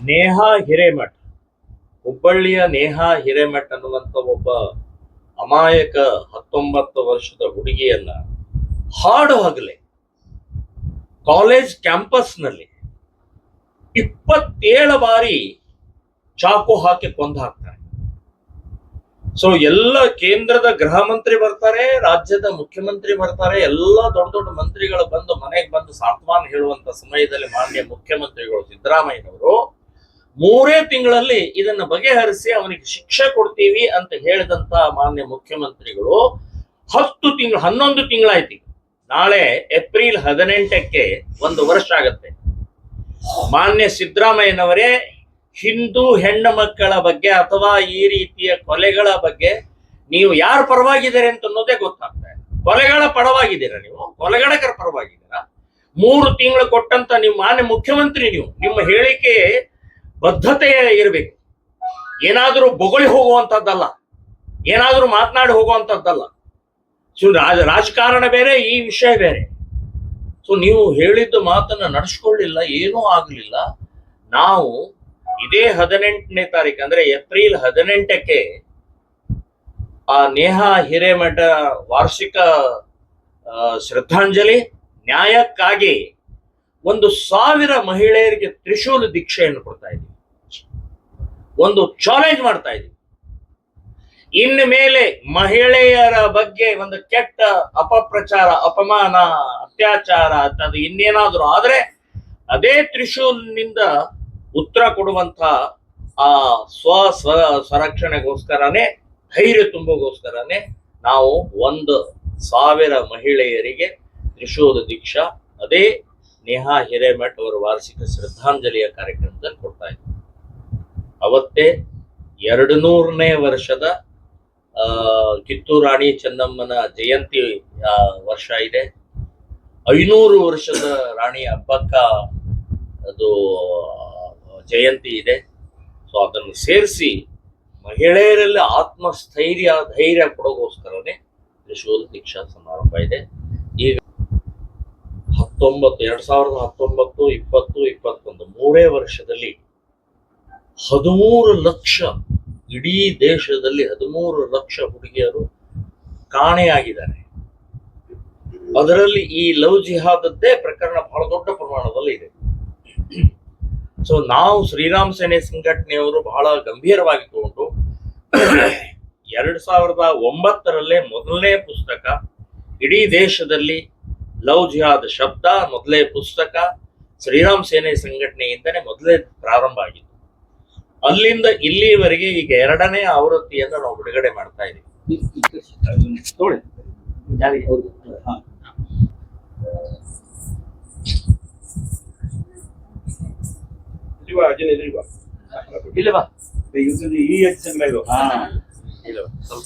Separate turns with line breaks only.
ನೇಹಾ ಹಿರೇಮಠ್, ಹುಬ್ಬಳ್ಳಿಯ ನೇಹಾ ಹಿರೇಮಠ್ ಅನ್ನುವಂತ ಒಬ್ಬ ಅಮಾಯಕ 19 ವರ್ಷದ ಹುಡುಗಿಯನ್ನ ಹಾಡು ಹಗಲೇ ಕಾಲೇಜ್ ಕ್ಯಾಂಪಸ್ ನಲ್ಲಿ 27 ಬಾರಿ ಚಾಕು ಹಾಕಿ ಕೊಂದು ಹಾಕ್ತಾರೆ. ಸೊ ಎಲ್ಲ ಕೇಂದ್ರದ ಗೃಹ ಮಂತ್ರಿ ಬರ್ತಾರೆ, ರಾಜ್ಯದ ಮುಖ್ಯಮಂತ್ರಿ ಬರ್ತಾರೆ, ಎಲ್ಲ ದೊಡ್ಡ ದೊಡ್ಡ ಮಂತ್ರಿಗಳು ಬಂದು ಮನೆಗೆ ಬಂದು ಸಾಂತ್ವನ ಹೇಳುವಂತ ಸಮಯದಲ್ಲಿ ಮಾನ್ಯ ಮುಖ್ಯಮಂತ್ರಿಗಳು ಸಿದ್ದರಾಮಯ್ಯನವರು 3 ತಿಂಗಳಲ್ಲಿ ಇದನ್ನ ಬಗೆಹರಿಸಿ ಅವನಿಗೆ ಶಿಕ್ಷೆ ಕೊಡ್ತೀವಿ ಅಂತ ಹೇಳಿದಂತ ಮಾನ್ಯ ಮುಖ್ಯಮಂತ್ರಿಗಳು 11 ತಿಂಗಳಾಯ್ತು. ನಾಳೆ ಏಪ್ರಿಲ್ 18ಕ್ಕೆ 1 ವರ್ಷ ಆಗತ್ತೆ. ಮಾನ್ಯ ಸಿದ್ದರಾಮಯ್ಯನವರೇ, ಹಿಂದೂ ಹೆಣ್ಣು ಮಕ್ಕಳ ಬಗ್ಗೆ ಅಥವಾ ಈ ರೀತಿಯ ಕೊಲೆಗಳ ಬಗ್ಗೆ ನೀವು ಯಾರ ಪರವಾಗಿದ್ದೀರಿ ಅಂತ ಅನ್ನೋದೇ ಗೊತ್ತಾಗ್ತಾ ಇದೆ. ಕೊಲೆಗಳ ಪರವಾಗಿದ್ದೀರಾ ನೀವು? ಕೊಲೆಗಡಕರ ಪರವಾಗಿದ್ದೀರಾ? 3 ತಿಂಗಳು ಕೊಟ್ಟಂತ ನೀವು ಮಾನ್ಯ ಮುಖ್ಯಮಂತ್ರಿ, ನೀವು ನಿಮ್ಮ ಹೇಳಿಕೆ ಬದ್ಧತೆ ಇರಬೇಕು. ಏನಾದ್ರೂ ಬೊಗಳಿ ಹೋಗುವಂತದ್ದಲ್ಲ, ಏನಾದ್ರೂ ಮಾತನಾಡಿ ಹೋಗುವಂತದ್ದಲ್ಲ. ಸೊ ರಾಜಕಾರಣ ಬೇರೆ, ಈ ವಿಷಯ ಬೇರೆ. ಸೊ ನೀವು ಹೇಳಿದ್ದು ಮಾತನ್ನ ನಡೆಸ್ಕೊಳ್ಳಿಲ್ಲ, ಏನೂ ಆಗ್ಲಿಲ್ಲ. ನಾವು ಇದೇ 18ನೇ ತಾರೀಕು ಅಂದ್ರೆ ಏಪ್ರಿಲ್ 18ಕ್ಕೆ ಆ ನೇಹಾ ಹಿರೇಮಠ ವಾರ್ಷಿಕ ಶ್ರದ್ಧಾಂಜಲಿ ನ್ಯಾಯಕ್ಕಾಗಿ 1,000 ಮಹಿಳೆಯರಿಗೆ ತ್ರಿಶೂಲ ದೀಕ್ಷೆಯನ್ನು ಕೊಡ್ತಾ ಇದ್ದೀವಿ. ಒಂದು ಚಾಲೆಂಜ್ ಮಾಡ್ತಾ ಇದ್ದೀವಿ. ಇನ್ನು ಮೇಲೆ ಮಹಿಳೆಯರ ಬಗ್ಗೆ ಒಂದು ಕೆಟ್ಟ ಅಪಪ್ರಚಾರ, ಅಪಮಾನ, ಅತ್ಯಾಚಾರ ಅದು ಇನ್ನೇನಾದ್ರೂ ಆದ್ರೆ ಅದೇ ತ್ರಿಶೂಲ್ನಿಂದ ಉತ್ತರ ಕೊಡುವಂತ ಆ ಸ್ವರಕ್ಷಣೆಗೋಸ್ಕರನೇ, ಧೈರ್ಯ ತುಂಬೋಗೋಸ್ಕರನೇ ನಾವು 1,000 ಮಹಿಳೆಯರಿಗೆ ತ್ರಿಶೂಲ ದೀಕ್ಷಾ ಅದೇ ನೇಹಾ ಹಿರೇಮಠ್ ಅವರ ವಾರ್ಷಿಕ ಶ್ರದ್ಧಾಂಜಲಿಯ ಕಾರ್ಯಕ್ರಮದಲ್ಲಿ ಕೊಡ್ತಾ ಇದ್ದೀವಿ. ಅವತ್ತೇ 200ನೇ ವರ್ಷದ ಕಿತ್ತೂರು ರಾಣಿ ಚೆನ್ನಮ್ಮನ ಜಯಂತಿ ವರ್ಷ ಇದೆ. 500 ವರ್ಷದ ರಾಣಿ ಅಬ್ಬಕ್ಕ ಅದು ಜಯಂತಿ ಇದೆ. ಸೊ ಅದನ್ನು ಸೇರಿಸಿ ಮಹಿಳೆಯರಲ್ಲಿ ಆತ್ಮಸ್ಥೈರ್ಯ, ಧೈರ್ಯ ಕೊಡೋಗೋಸ್ಕರನೇ ತ್ರಿಶೂಲ ದೀಕ್ಷಾ ಸಮಾರಂಭ ಇದೆ. ಈಗ 2019, 20, 21 3 ವರ್ಷದಲ್ಲಿ 13 ಲಕ್ಷ, ಇಡೀ ದೇಶದಲ್ಲಿ 13 ಲಕ್ಷ ಹುಡುಗಿಯರು ಕಾಣೆಯಾಗಿದ್ದಾರೆ. ಅದರಲ್ಲಿ ಈ ಲವ್ ಜಿಹಾದದ್ದೇ ಪ್ರಕರಣ ಬಹಳ ದೊಡ್ಡ ಪ್ರಮಾಣದಲ್ಲಿ ಇದೆ. ಸೊ ನಾವು ಶ್ರೀರಾಮ್ ಸೇನೆ ಸಂಘಟನೆಯವರು ಬಹಳ ಗಂಭೀರವಾಗಿ ತಗೊಂಡು 2009ರಲ್ಲೇ ಮೊದಲನೇ ಪುಸ್ತಕ, ಇಡೀ ದೇಶದಲ್ಲಿ ಲವ್ ಜಿಹಾದ್ ಶಬ್ದ ಮೊದಲೇ ಪುಸ್ತಕ ಶ್ರೀರಾಮ್ ಸೇನೆ ಸಂಘಟನೆಯಿಂದನೇ ಮೊದಲೇ ಪ್ರಾರಂಭ ಆಗಿತ್ತು. ಅಲ್ಲಿಂದ ಇಲ್ಲಿವರೆಗೆ ಈಗ 2ನೇ ಆವೃತ್ತಿಯನ್ನು ನಾವು ಬಿಡುಗಡೆ ಮಾಡ್ತಾ ಇದ್ದೀವಿ. ಸ್ವಲ್ಪ